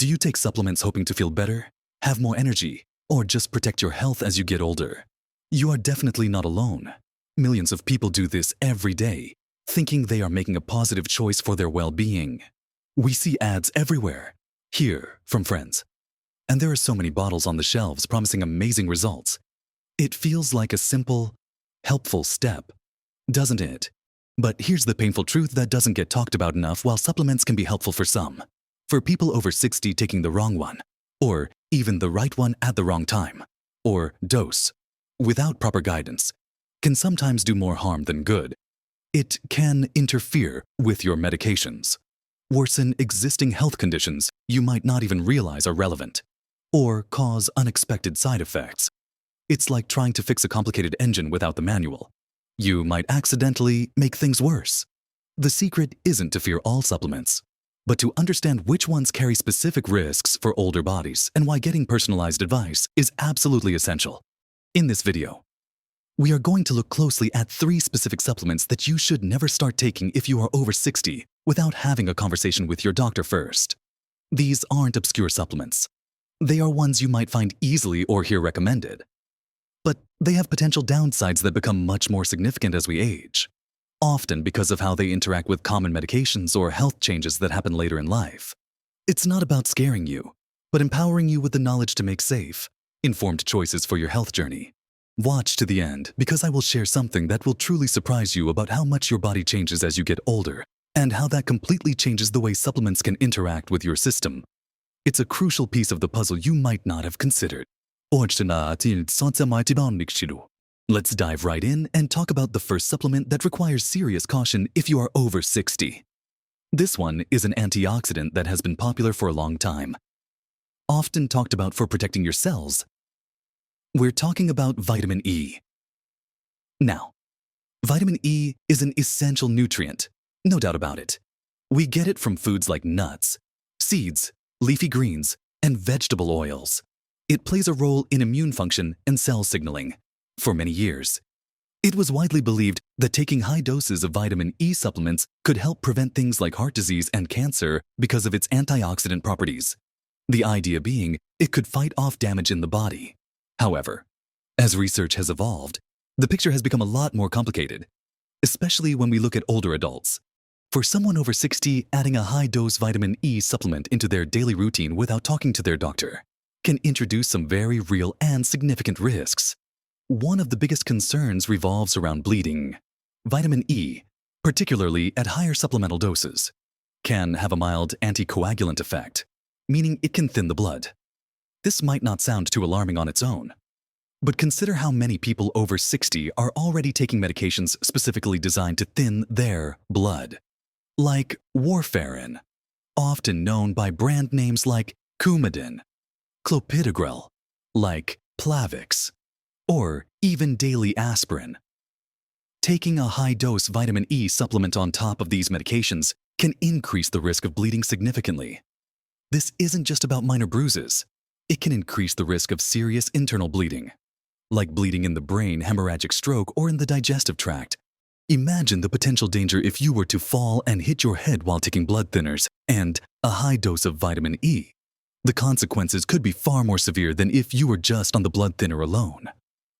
Do you take supplements hoping to feel better, have more energy, or just protect your health as you get older? You are definitely not alone. Millions of people do this every day, thinking they are making a positive choice for their well-being. We see ads everywhere, hear from friends, and there are so many bottles on the shelves promising amazing results. It feels like a simple, helpful step, doesn't it? But here's the painful truth that doesn't get talked about enough. While supplements can be helpful for some, for people over 60 taking the wrong one, or even the right one at the wrong time, or dose, without proper guidance, can sometimes do more harm than good. It can interfere with your medications, worsen existing health conditions you might not even realize are relevant, or cause unexpected side effects. It's like trying to fix a complicated engine without the manual. You might accidentally make things worse. The secret isn't to fear all supplements, but to understand which ones carry specific risks for older bodies and why getting personalized advice is absolutely essential. In this video, we are going to look closely at 3 specific supplements that you should never start taking if you are over 60 without having a conversation with your doctor first. These aren't obscure supplements. They are ones you might find easily or hear recommended. But they have potential downsides that become much more significant as we age, often because of how they interact with common medications or health changes that happen later in life. It's not about scaring you, but empowering you with the knowledge to make safe, informed choices for your health journey. Watch to the end, because I will share something that will truly surprise you about how much your body changes as you get older and how that completely changes the way supplements can interact with your system. It's a crucial piece of the puzzle you might not have considered. Let's dive right in and talk about the first supplement that requires serious caution if you are over 60. This one is an antioxidant that has been popular for a long time, often talked about for protecting your cells. We're talking about vitamin E. Now, vitamin E is an essential nutrient, no doubt about it. We get it from foods like nuts, seeds, leafy greens, and vegetable oils. It plays a role in immune function and cell signaling. For many years, it was widely believed that taking high doses of vitamin E supplements could help prevent things like heart disease and cancer because of its antioxidant properties. The idea being it could fight off damage in the body. However, as research has evolved, the picture has become a lot more complicated, especially when we look at older adults. For someone over 60, adding a high-dose vitamin E supplement into their daily routine without talking to their doctor can introduce some very real and significant risks. One of the biggest concerns revolves around bleeding. Vitamin E, particularly at higher supplemental doses, can have a mild anticoagulant effect, meaning it can thin the blood. This might not sound too alarming on its own, but consider how many people over 60 are already taking medications specifically designed to thin their blood, like warfarin, often known by brand names like Coumadin, clopidogrel, like Plavix, or even daily aspirin. Taking a high-dose vitamin E supplement on top of these medications can increase the risk of bleeding significantly. This isn't just about minor bruises. It can increase the risk of serious internal bleeding, like bleeding in the brain, hemorrhagic stroke, or in the digestive tract. Imagine the potential danger if you were to fall and hit your head while taking blood thinners and a high dose of vitamin E. The consequences could be far more severe than if you were just on the blood thinner alone.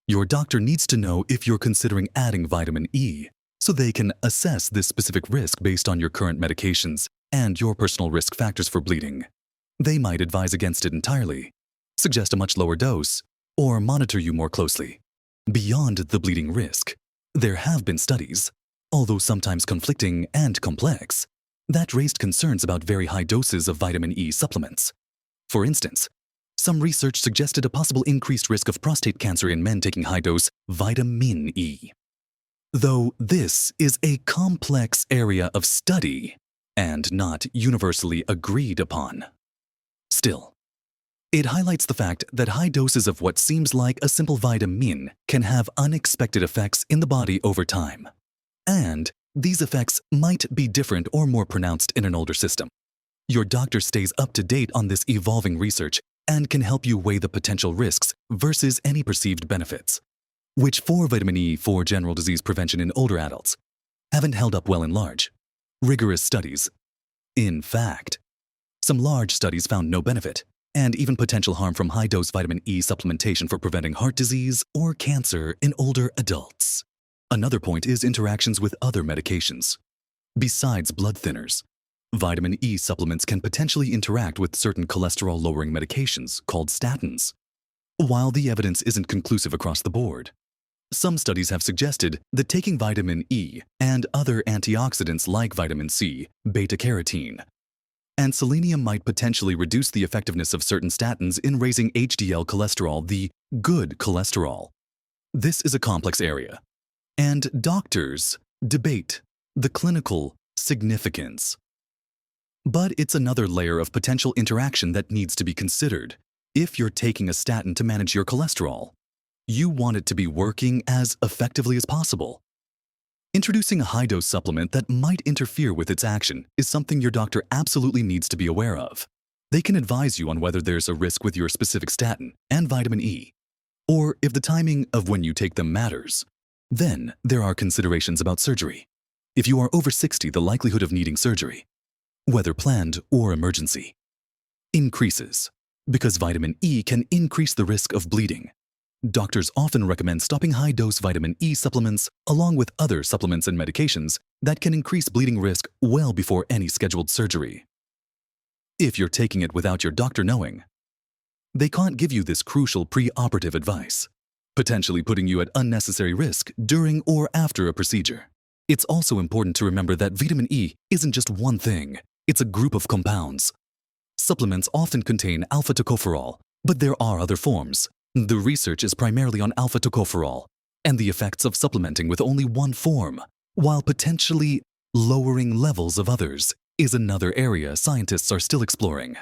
Your doctor needs to know if you're considering adding vitamin E, so they can assess this specific risk based on your current medications and your personal risk factors for bleeding. They might advise against it entirely, suggest a much lower dose, or monitor you more closely. Beyond the bleeding risk, there have been studies, although sometimes conflicting and complex, that raised concerns about very high doses of vitamin E supplements. For instance, some research suggested a possible increased risk of prostate cancer in men taking high-dose vitamin E. Though this is a complex area of study and not universally agreed upon. Still, it highlights the fact that high doses of what seems like a simple vitamin can have unexpected effects in the body over time. And these effects might be different or more pronounced in an older system. Your doctor stays up to date on this evolving research and can help you weigh the potential risks versus any perceived benefits, which for vitamin E for general disease prevention in older adults haven't held up well in large, rigorous studies. In fact, Some large studies found no benefit, and even potential harm from high-dose vitamin E supplementation for preventing heart disease or cancer in older adults. Another point is interactions with other medications. Besides blood thinners, vitamin E supplements can potentially interact with certain cholesterol-lowering medications called statins. While the evidence isn't conclusive across the board, some studies have suggested that taking vitamin E and other antioxidants like vitamin C, beta-carotene, and selenium might potentially reduce the effectiveness of certain statins in raising HDL cholesterol, the good cholesterol. This is a complex area, and doctors debate the clinical significance. But it's another layer of potential interaction that needs to be considered. If you're taking a statin to manage your cholesterol, you want it to be working as effectively as possible. Introducing a high-dose supplement that might interfere with its action is something your doctor absolutely needs to be aware of. They can advise you on whether there's a risk with your specific statin and vitamin E, or if the timing of when you take them matters. Then there are considerations about surgery. If you are over 60, the likelihood of needing surgery, whether planned or emergency, increases because vitamin E can increase the risk of bleeding. Doctors often recommend stopping high-dose vitamin E supplements along with other supplements and medications that can increase bleeding risk well before any scheduled surgery. If you're taking it without your doctor knowing, they can't give you this crucial pre-operative advice, potentially putting you at unnecessary risk during or after a procedure. It's also important to remember that vitamin E isn't just one thing, it's a group of compounds. Supplements often contain alpha-tocopherol, but there are other forms. The research is primarily on alpha-tocopherol and the effects of supplementing with only one form, while potentially lowering levels of others is another area scientists are still exploring.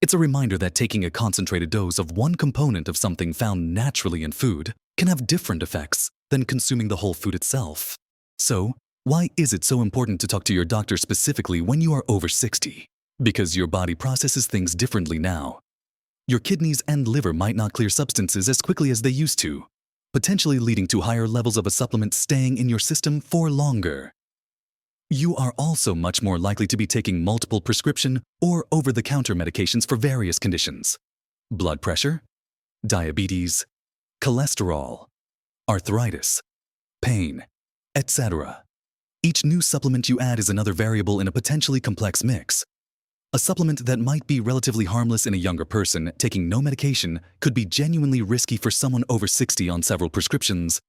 It's a reminder that taking a concentrated dose of one component of something found naturally in food can have different effects than consuming the whole food itself. So, why is it so important to talk to your doctor specifically when you are over 60? Because your body processes things differently now. Your kidneys and liver might not clear substances as quickly as they used to, potentially leading to higher levels of a supplement staying in your system for longer. You are also much more likely to be taking multiple prescription or over-the-counter medications for various conditions: blood pressure, diabetes, cholesterol, arthritis, pain, etc. Each new supplement you add is another variable in a potentially complex mix. A supplement that might be relatively harmless in a younger person taking no medication could be genuinely risky for someone over 60 on several prescriptions.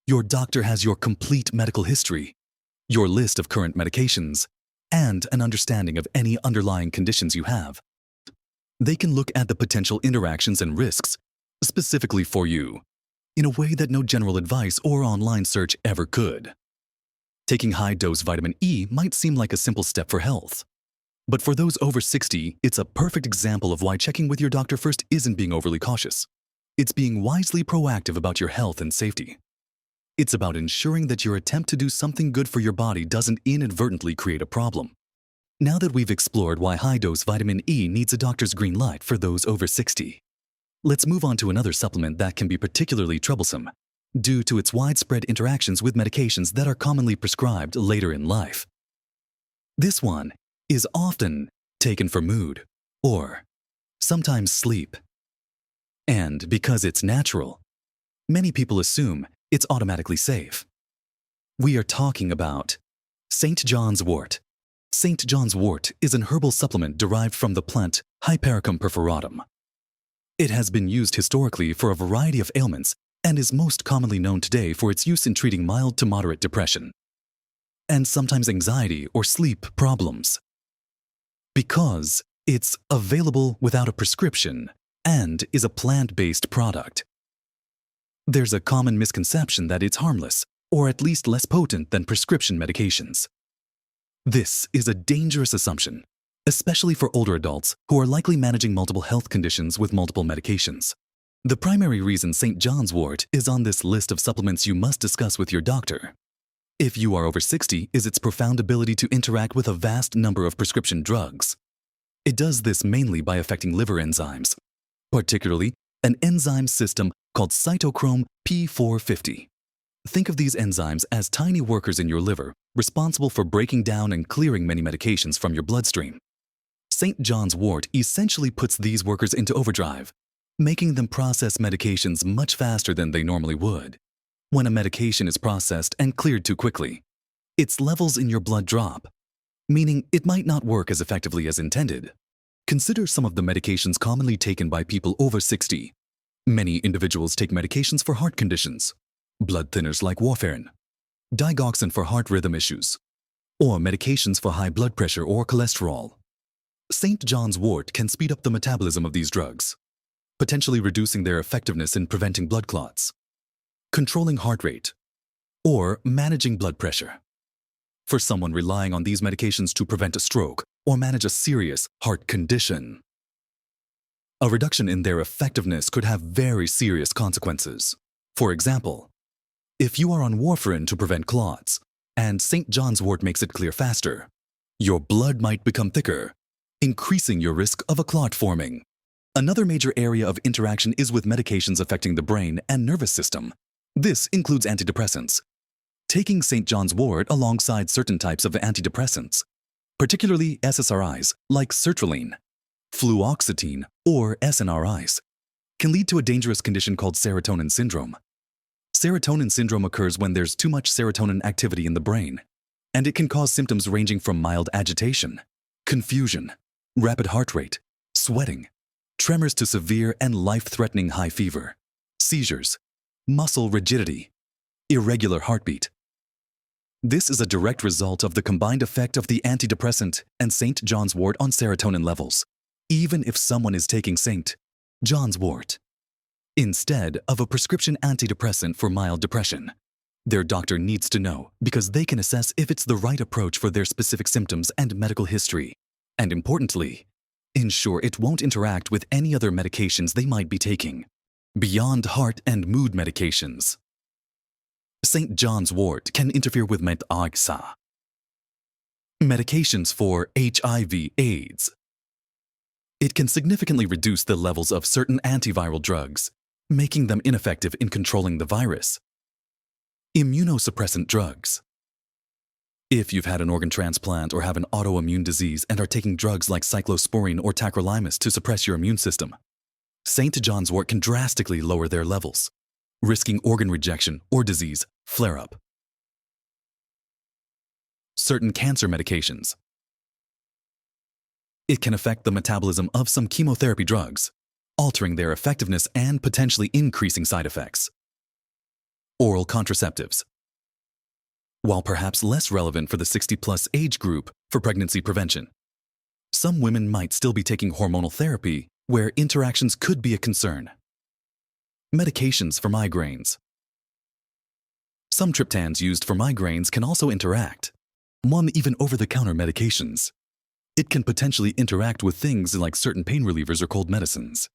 Your doctor has your complete medical history, your list of current medications, and an understanding of any underlying conditions you have. They can look at the potential interactions and risks specifically for you in a way that no general advice or online search ever could. Taking high-dose vitamin E might seem like a simple step for health. But for those over 60, it's a perfect example of why checking with your doctor first isn't being overly cautious. It's being wisely proactive about your health and safety. It's about ensuring that your attempt to do something good for your body doesn't inadvertently create a problem. Now that we've explored why high-dose vitamin E needs a doctor's green light for those over 60, let's move on to another supplement that can be particularly troublesome due to its widespread interactions with medications that are commonly prescribed later in life. This one is often taken for mood or sometimes sleep. And because it's natural, many people assume it's automatically safe. We are talking about St. John's wort. St. John's wort is an herbal supplement derived from the plant Hypericum perforatum. It has been used historically for a variety of ailments and is most commonly known today for its use in treating mild to moderate depression and sometimes anxiety or sleep problems. Because it's available without a prescription and is a plant-based product, there's a common misconception that it's harmless or at least less potent than prescription medications. This is a dangerous assumption, especially for older adults who are likely managing multiple health conditions with multiple medications. The primary reason St. John's wort is on this list of supplements you must discuss with your doctor, if you are over 60, is its profound ability to interact with a vast number of prescription drugs. It does this mainly by affecting liver enzymes, particularly an enzyme system called cytochrome P450. Think of these enzymes as tiny workers in your liver responsible for breaking down and clearing many medications from your bloodstream. St. John's wort essentially puts these workers into overdrive, making them process medications much faster than they normally would. When a medication is processed and cleared too quickly, its levels in your blood drop, meaning it might not work as effectively as intended. Consider some of the medications commonly taken by people over 60. Many individuals take medications for heart conditions, blood thinners like warfarin, digoxin for heart rhythm issues, or medications for high blood pressure or cholesterol. St. John's wort can speed up the metabolism of these drugs, potentially reducing their effectiveness in preventing blood clots, controlling heart rate, or managing blood pressure. For someone relying on these medications to prevent a stroke or manage a serious heart condition, a reduction in their effectiveness could have very serious consequences. For example, if you are on warfarin to prevent clots, and St. John's wort makes it clear faster, your blood might become thicker, increasing your risk of a clot forming. Another major area of interaction is with medications affecting the brain and nervous system. This includes antidepressants. Taking St. John's wort alongside certain types of antidepressants, particularly SSRIs like sertraline, fluoxetine, or SNRIs, can lead to a dangerous condition called serotonin syndrome. Serotonin syndrome occurs when there's too much serotonin activity in the brain, and it can cause symptoms ranging from mild agitation, confusion, rapid heart rate, sweating, tremors to severe and life-threatening high fever, seizures, muscle rigidity, irregular heartbeat. This is a direct result of the combined effect of the antidepressant and St. John's wort on serotonin levels, even if someone is taking St. John's wort instead of a prescription antidepressant for mild depression. Their doctor needs to know because they can assess if it's the right approach for their specific symptoms and medical history, and importantly, ensure it won't interact with any other medications they might be taking, beyond heart and mood medications. St. John's wort can interfere with medications for HIV/AIDS. It can significantly reduce the levels of certain antiviral drugs, making them ineffective in controlling the virus. Immunosuppressant drugs. If you've had an organ transplant or have an autoimmune disease and are taking drugs like cyclosporine or tacrolimus to suppress your immune system, St. John's wort can drastically lower their levels, risking organ rejection or disease flare-up. Certain cancer medications. It can affect the metabolism of some chemotherapy drugs, altering their effectiveness and potentially increasing side effects. Oral contraceptives. While perhaps less relevant for the 60-plus age group for pregnancy prevention, some women might still be taking hormonal therapy where interactions could be a concern. Medications for migraines. Some triptans used for migraines can also interact, even over-the-counter medications. It can potentially interact with things like certain pain relievers or cold medicines.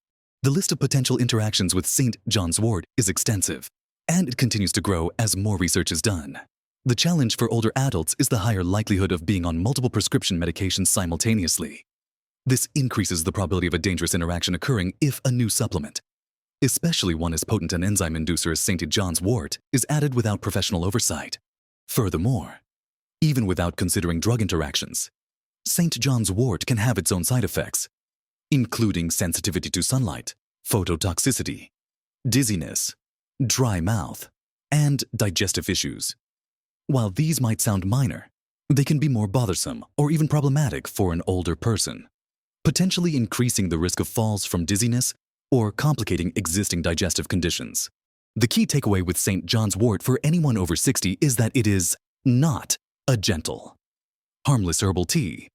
The list of potential interactions with St. John's wort is extensive, and it continues to grow as more research is done. The challenge for older adults is the higher likelihood of being on multiple prescription medications simultaneously. This increases the probability of a dangerous interaction occurring if a new supplement, especially one as potent an enzyme inducer as St. John's wort, is added without professional oversight. Furthermore, even without considering drug interactions, St. John's wort can have its own side effects, including sensitivity to sunlight, phototoxicity, dizziness, dry mouth, and digestive issues. While these might sound minor, they can be more bothersome or even problematic for an older person, potentially increasing the risk of falls from dizziness or complicating existing digestive conditions. The key takeaway with St. John's wort for anyone over 60 is that it is not a gentle, harmless herbal tea.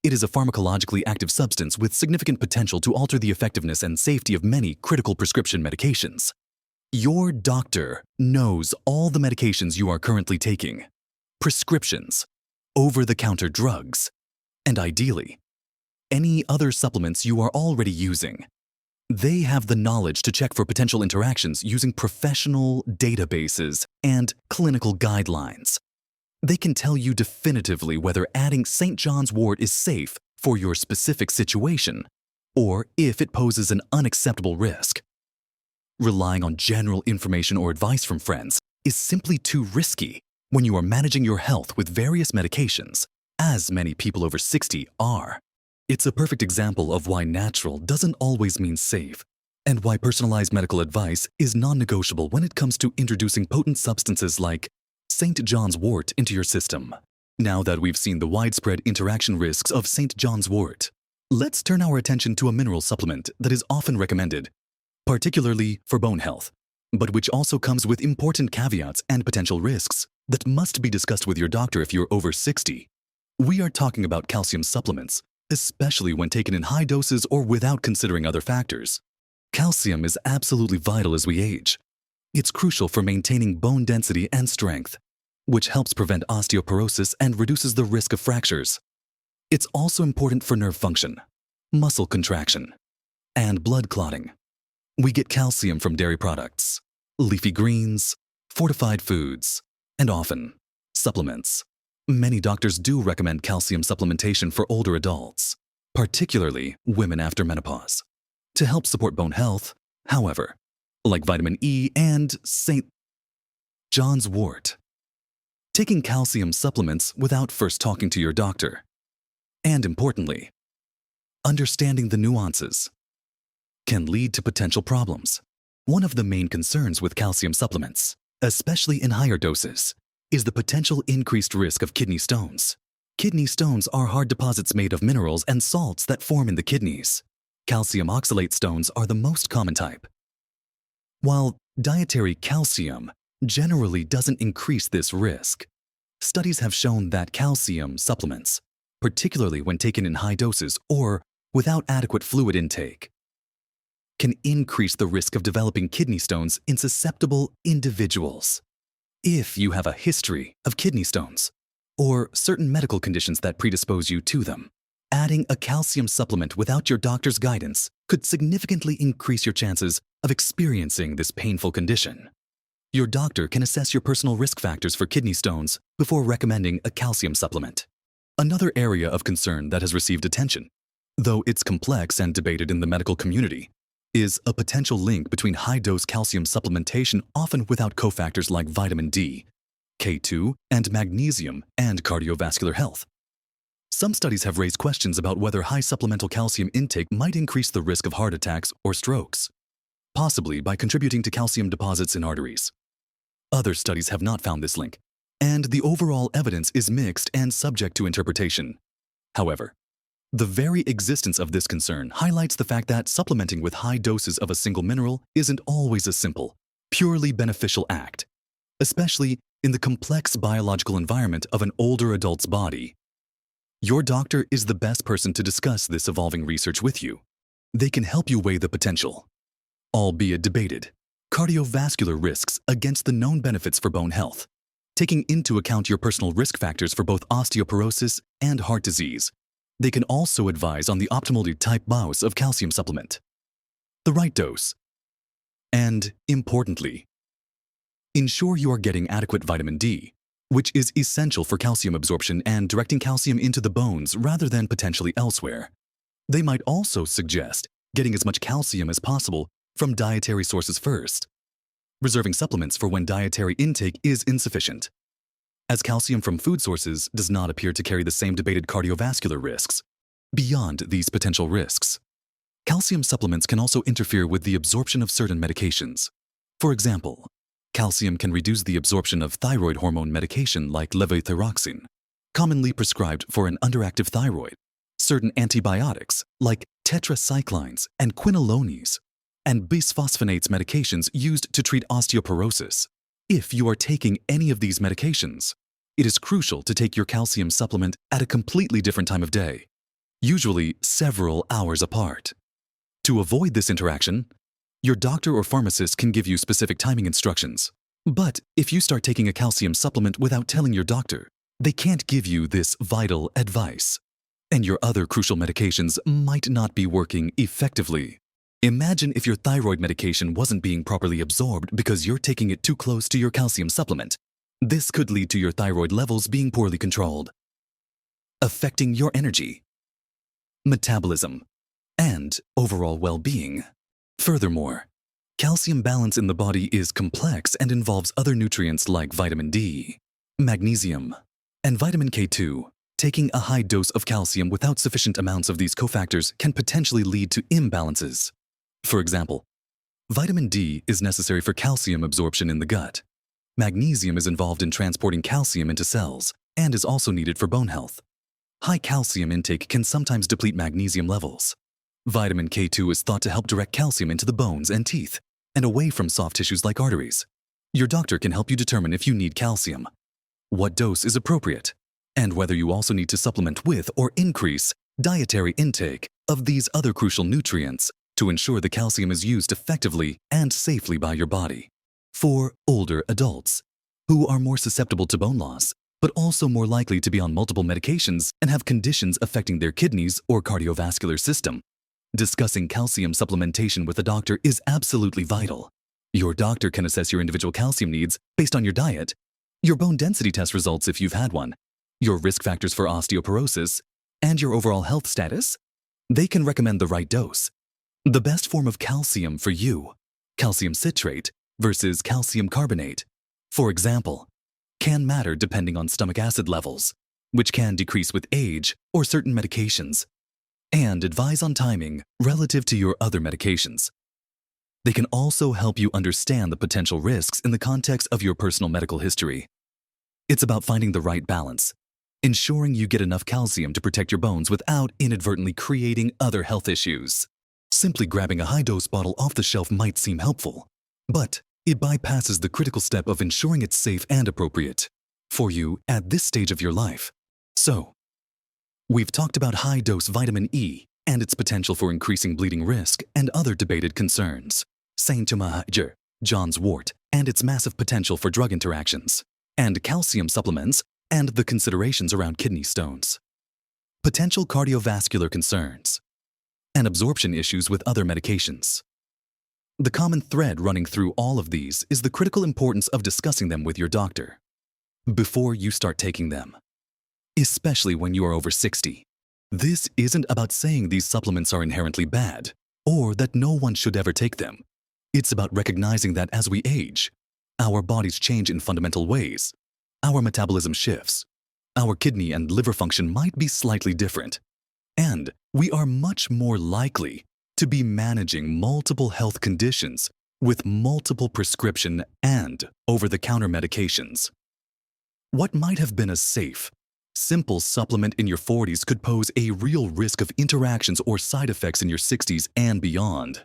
It is a pharmacologically active substance with significant potential to alter the effectiveness and safety of many critical prescription medications. Your doctor knows all the medications you are currently taking, prescriptions, over-the-counter drugs, and ideally, any other supplements you are already using. They have the knowledge to check for potential interactions using professional databases and clinical guidelines. They can tell you definitively whether adding St. John's wort is safe for your specific situation or if it poses an unacceptable risk. Relying on general information or advice from friends is simply too risky when you are managing your health with various medications, as many people over 60 are. It's a perfect example of why natural doesn't always mean safe, and why personalized medical advice is non-negotiable when it comes to introducing potent substances like St. John's wort into your system. Now that we've seen the widespread interaction risks of St. John's wort, let's turn our attention to a mineral supplement that is often recommended, particularly for bone health, but which also comes with important caveats and potential risks that must be discussed with your doctor if you're over 60. We are talking about calcium supplements, especially when taken in high doses or without considering other factors. Calcium is absolutely vital as we age. It's crucial for maintaining bone density and strength, which helps prevent osteoporosis and reduces the risk of fractures. It's also important for nerve function, muscle contraction, and blood clotting. We get calcium from dairy products, leafy greens, fortified foods, and often supplements. Many doctors do recommend calcium supplementation for older adults, particularly women after menopause, to help support bone health. However, like vitamin E and St. John's wort, taking calcium supplements without first talking to your doctor, and importantly, understanding the nuances, can lead to potential problems. One of the main concerns with calcium supplements, especially in higher doses, is the potential increased risk of kidney stones. Kidney stones are hard deposits made of minerals and salts that form in the kidneys. Calcium oxalate stones are the most common type. While dietary calcium generally doesn't increase this risk, studies have shown that calcium supplements, particularly when taken in high doses or without adequate fluid intake, can increase the risk of developing kidney stones in susceptible individuals. If you have a history of kidney stones or certain medical conditions that predispose you to them, adding a calcium supplement without your doctor's guidance could significantly increase your chances of experiencing this painful condition. Your doctor can assess your personal risk factors for kidney stones before recommending a calcium supplement. Another area of concern that has received attention, though it's complex and debated in the medical community, is a potential link between high-dose calcium supplementation, often without cofactors like vitamin D, K2, and magnesium, and cardiovascular health. Some studies have raised questions about whether high supplemental calcium intake might increase the risk of heart attacks or strokes, possibly by contributing to calcium deposits in arteries. Other studies have not found this link, and the overall evidence is mixed and subject to interpretation. However, the very existence of this concern highlights the fact that supplementing with high doses of a single mineral isn't always a simple, purely beneficial act, especially in the complex biological environment of an older adult's body. Your doctor is the best person to discuss this evolving research with you. They can help you weigh the potential, albeit debated, cardiovascular risks against the known benefits for bone health, taking into account your personal risk factors for both osteoporosis and heart disease. They can also advise on the optimal type dose of calcium supplement, the right dose, and, importantly, ensure you are getting adequate vitamin D, which is essential for calcium absorption and directing calcium into the bones rather than potentially elsewhere. They might also suggest getting as much calcium as possible from dietary sources first, reserving supplements for when dietary intake is insufficient, as calcium from food sources does not appear to carry the same debated cardiovascular risks. Beyond these potential risks, calcium supplements can also interfere with the absorption of certain medications. For example, calcium can reduce the absorption of thyroid hormone medication like levothyroxine, commonly prescribed for an underactive thyroid, certain antibiotics like tetracyclines and quinolones, and bisphosphonates medications used to treat osteoporosis. If you are taking any of these medications, it is crucial to take your calcium supplement at a completely different time of day, usually several hours apart. To avoid this interaction, your doctor or pharmacist can give you specific timing instructions. But if you start taking a calcium supplement without telling your doctor, they can't give you this vital advice, and your other crucial medications might not be working effectively. Imagine if your thyroid medication wasn't being properly absorbed because you're taking it too close to your calcium supplement. This could lead to your thyroid levels being poorly controlled, affecting your energy, metabolism, and overall well-being. Furthermore, calcium balance in the body is complex and involves other nutrients like vitamin D, magnesium, and vitamin K2. taking a high dose of calcium without sufficient amounts of these cofactors can potentially lead to imbalances. For example, vitamin D is necessary for calcium absorption in the gut. Magnesium is involved in transporting calcium into cells and is also needed for bone health. High calcium intake can sometimes deplete magnesium levels. Vitamin K2 is thought to help direct calcium into the bones and teeth and away from soft tissues like arteries. Your doctor can help you determine if you need calcium, what dose is appropriate, and whether you also need to supplement with or increase dietary intake of these other crucial nutrients to ensure the calcium is used effectively and safely by your body. For older adults, who are more susceptible to bone loss, but also more likely to be on multiple medications and have conditions affecting their kidneys or cardiovascular system, discussing calcium supplementation with a doctor is absolutely vital. Your doctor can assess your individual calcium needs based on your diet, your bone density test results if you've had one, your risk factors for osteoporosis, and your overall health status. They can recommend the right dose. The best form of calcium for you, calcium citrate versus calcium carbonate, for example, can matter depending on stomach acid levels, which can decrease with age or certain medications, and advise on timing relative to your other medications. They can also help you understand the potential risks in the context of your personal medical history. It's about finding the right balance, ensuring you get enough calcium to protect your bones without inadvertently creating other health issues. Simply grabbing a high-dose bottle off the shelf might seem helpful, but it bypasses the critical step of ensuring it's safe and appropriate for you at this stage of your life. So, we've talked about high-dose vitamin E and its potential for increasing bleeding risk and other debated concerns, Saint-Tumahajer, John's wort, and its massive potential for drug interactions, and calcium supplements and the considerations around kidney stones, potential cardiovascular concerns, and absorption issues with other medications. The common thread running through all of these is the critical importance of discussing them with your doctor before you start taking them, especially when you are over 60. This isn't about saying these supplements are inherently bad or that no one should ever take them. It's about recognizing that as we age, our bodies change in fundamental ways. Our metabolism shifts. Our kidney and liver function might be slightly different. And we are much more likely to be managing multiple health conditions with multiple prescription and over-the-counter medications. What might have been a safe, simple supplement in your 40s could pose a real risk of interactions or side effects in your 60s and beyond.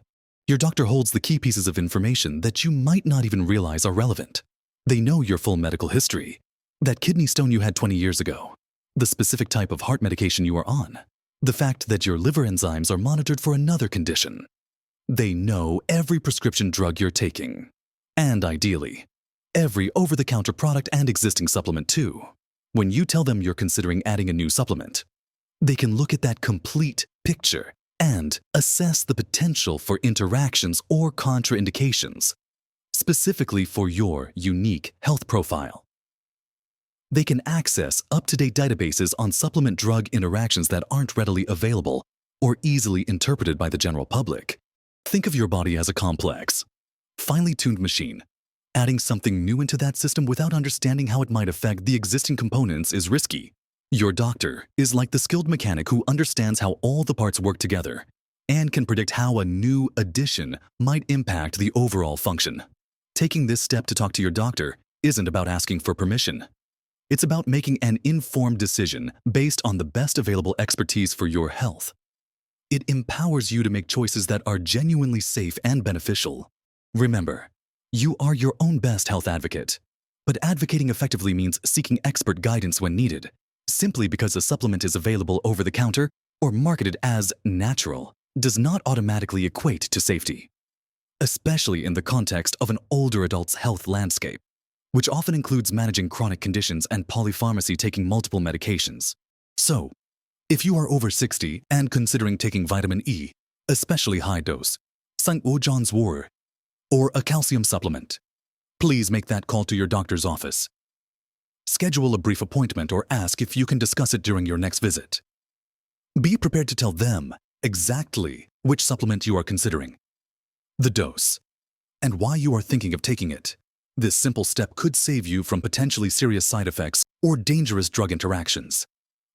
Your doctor holds the key pieces of information that you might not even realize are relevant. They know your full medical history, that kidney stone you had 20 years ago, the specific type of heart medication you are on, the fact that your liver enzymes are monitored for another condition. They know every prescription drug you're taking, and ideally, every over-the-counter product and existing supplement too. When you tell them you're considering adding a new supplement, they can look at that complete picture and assess the potential for interactions or contraindications, specifically for your unique health profile. They can access up-to-date databases on supplement drug interactions that aren't readily available or easily interpreted by the general public. Think of your body as a complex, finely tuned machine. Adding something new into that system without understanding how it might affect the existing components is risky. Your doctor is like the skilled mechanic who understands how all the parts work together and can predict how a new addition might impact the overall function. Taking this step to talk to your doctor isn't about asking for permission. It's about making an informed decision based on the best available expertise for your health. It empowers you to make choices that are genuinely safe and beneficial. Remember, you are your own best health advocate, but advocating effectively means seeking expert guidance when needed. Simply because a supplement is available over the counter or marketed as natural does not automatically equate to safety, especially in the context of an older adult's health landscape, which often includes managing chronic conditions and polypharmacy taking multiple medications. So, if you are over 60 and considering taking vitamin E, especially high dose, John's wort, or a calcium supplement, please make that call to your doctor's office. Schedule a brief appointment or ask if you can discuss it during your next visit. Be prepared to tell them exactly which supplement you are considering, the dose, and why you are thinking of taking it. This simple step could save you from potentially serious side effects or dangerous drug interactions.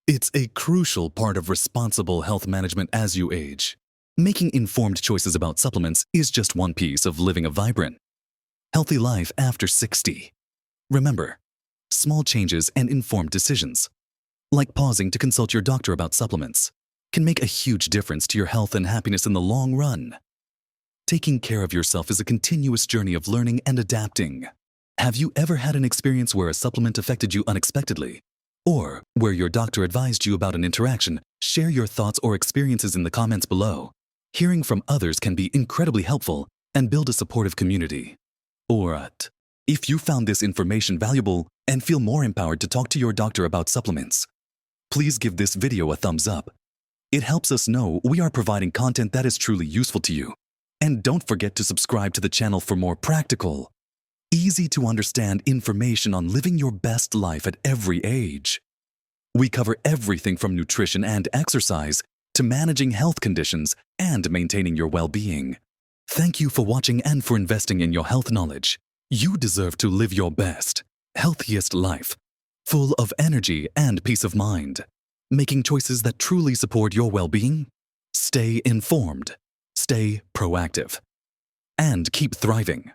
It's a crucial part of responsible health management as you age. Making informed choices about supplements is just one piece of living a vibrant, healthy life after 60. Remember, small changes and informed decisions, like pausing to consult your doctor about supplements, can make a huge difference to your health and happiness in the long run. Taking care of yourself is a continuous journey of learning and adapting. Have you ever had an experience where a supplement affected you unexpectedly? Or where your doctor advised you about an interaction? Share your thoughts or experiences in the comments below. Hearing from others can be incredibly helpful and build a supportive community. If you found this information valuable and feel more empowered to talk to your doctor about supplements, please give this video a thumbs up. It helps us know we are providing content that is truly useful to you. And don't forget to subscribe to the channel for more practical, easy to understand information on living your best life at every age. We cover everything from nutrition and exercise to managing health conditions and maintaining your well-being. Thank you for watching and for investing in your health knowledge. You deserve to live your best, healthiest life, full of energy and peace of mind, making choices that truly support your well-being. Stay informed, stay proactive, and keep thriving.